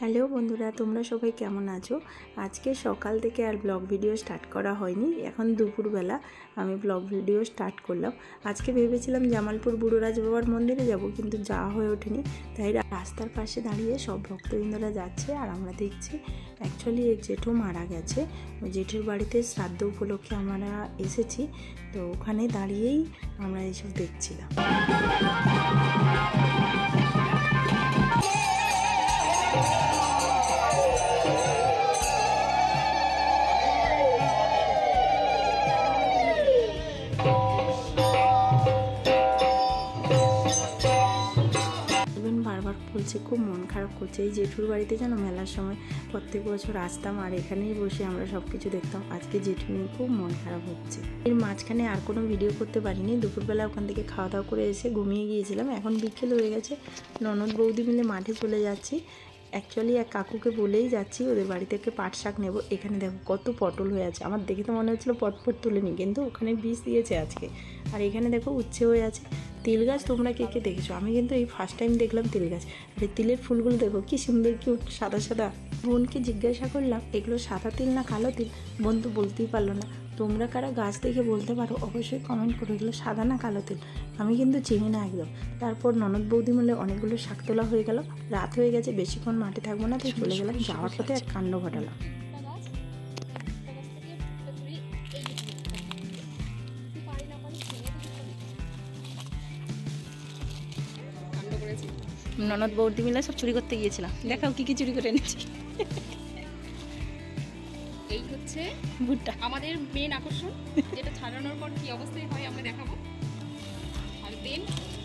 Hello বন্ধুরা, তোমরা সবাই কেমন আছো? আজকে সকাল থেকে আর ব্লগ ভিডিও স্টার্ট করা হয়নি। এখন দুপুরবেলা আমি ব্লগ ভিডিও স্টার্ট করলাম। আজকে ভেবেছিলাম জামালপুর বুড়োরাজ বাবার মন্দিরে যাব, কিন্তু যাওয়া হয়ে ওঠেনি। তাই রাস্তার পাশে দাঁড়িয়ে সব ভক্তবৃন্দরা যাচ্ছে আর আমরা দেখছি। অ্যাকচুয়ালি এক জেঠু মারা গেছে, ওই জেঠুর বাড়িতে শ্রাদ্ধ উপলক্ষে আমরা এসেছি, তো ওখানে দাঁড়িয়েই আমরা এইসব দেখছিলাম। বারবার বলছে, খুব মন খারাপ করছে। এই জেঠুর বাড়িতে যেন মেলার সময় প্রত্যেক বছর আসতাম আর এখানেই বসে আমরা সব কিছু দেখতাম। আজকে জেঠু নিয়ে খুব মন খারাপ হচ্ছে। এর মাঝখানে আর কোনো ভিডিও করতে পারিনি। দুপুরবেলা ওখান থেকে খাওয়া দাওয়া করে এসে ঘুমিয়ে গিয়েছিলাম। এখন বিকেল হয়ে গেছে, ননদ বৌদি মিলে মাঠে চলে যাচ্ছি। অ্যাকচুয়ালি এক কাকুকে বলেই যাচ্ছি ওদের বাড়ি থেকে পাট শাক নেবো। এখানে দেখো কত পটল হয়ে আছে। আমার দেখে তো মনে হচ্ছিলো পটপট তুলে নিই, কিন্তু ওখানে বীজ দিয়েছে আজকে। আর এখানে দেখো উচ্ছে হয়ে আছে। তিল গাছ তোমরা কে কে দেখেছো? আমি কিন্তু এই ফার্স্ট টাইম দেখলাম তিল গাছ। আর এই তিলের ফুলগুলো দেখো কি সুন্দর, কিউট, সাদা সাদা। বোনকে জিজ্ঞাসা করলাম এগুলো সাদা তিল না কালো তিল। বোন তো বলতেই পারলো না। তোমরা কারা গাছ দেখে বলতে পারো অবশ্যই কমেন্ট করো এগুলো সাদা না কালো তিল। আমি কিন্তু চিনি না একদম। তারপর ননদ বৌদি মিলে অনেকগুলো শাক তোলা হয়ে গেল। রাত হয়ে গেছে, বেশিক্ষণ মাঠে থাকবো না, তাই চলে গেলাম। যাওয়ার পথে এক কাণ্ড ঘটালাম। ননদ বৌদি মিলে সব চুরি করতে গিয়েছিলাম। দেখাও কি কি চুরি করে এনেছি। এই হচ্ছে ভুট্টা, আমাদের মেন আকর্ষণ, যেটা ছাড়ানোর পর কি অবস্থায় হয় আমরা দেখাবো। আর দেন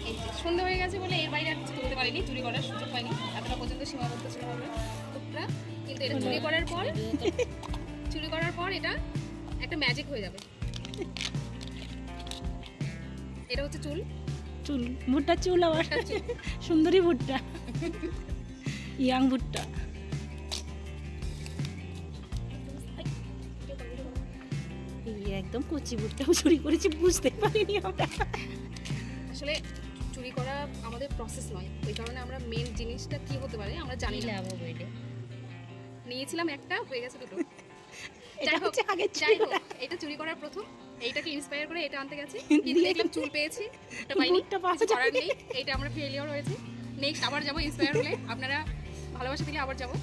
এই যে সন্ধ্যা হয়ে গেছে বলে এর বাইরে আর কিছু করতে পারিনি, চুরি করার সুযোগ পাইনি। এতটা পর্যন্ত সীমাবদ্ধ ছিল আমরা টুকরা। কিন্তু এটা চুরি করার পর এটা একটা ম্যাজিক হয়ে যাবে। এটা হচ্ছে চুল, ভুট্টা চুল, আবার সুন্দরী ভুট্টা, ইয়াং ভুট্টা। একদম কচি ভুট্টা চুরি করেছি, বুঝতে পারিনি আমরা। আসলে চুরি করা আমাদের প্রসেস নয়, ওই কারণে আমরা মেন জিনিসটা কি হতে পারে আমরা জানি না। নিয়েছিলাম একটা, হয়ে গেছে দুটো। যাই হোক, এটা চুরি করার প্রথম। এইটাকে ইন্সপায়ার করে এটা আনতে গেছি, কিন্তু দেখলাম চুল পেয়েছি, এটা পাইনি, করার নেই। এইটা আমরা ফেলিওর হয়েছে। নেক্সট আবার যাবো, ইন্সপায়ার হলে আপনারা ভালোবাসা দিলে আবার যাবো।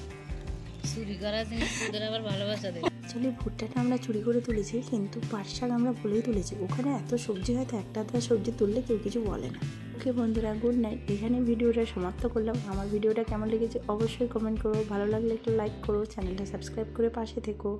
চুরি করা জিনিস ওদের আবার ভালোবাসা দেয়। অ্যাকচুয়ালি ভুট্টাটা আমরা চুরি করে তুলেছি, কিন্তু পাট শাক আমরা ভুলেই তুলেছি। ওখানে এত সবজি, হয়তো একটা আধা সবজি তুললে কেউ কিছু বলে না। ওকে বন্ধুরা, গুড নাইট। এখানে ভিডিওটা সমাপ্ত করলাম। আমার ভিডিওটা কেমন লেগেছে অবশ্যই কমেন্ট করো। ভালো লাগলে একটু লাইক করো, চ্যানেলটা সাবস্ক্রাইব করে পাশে থেকো।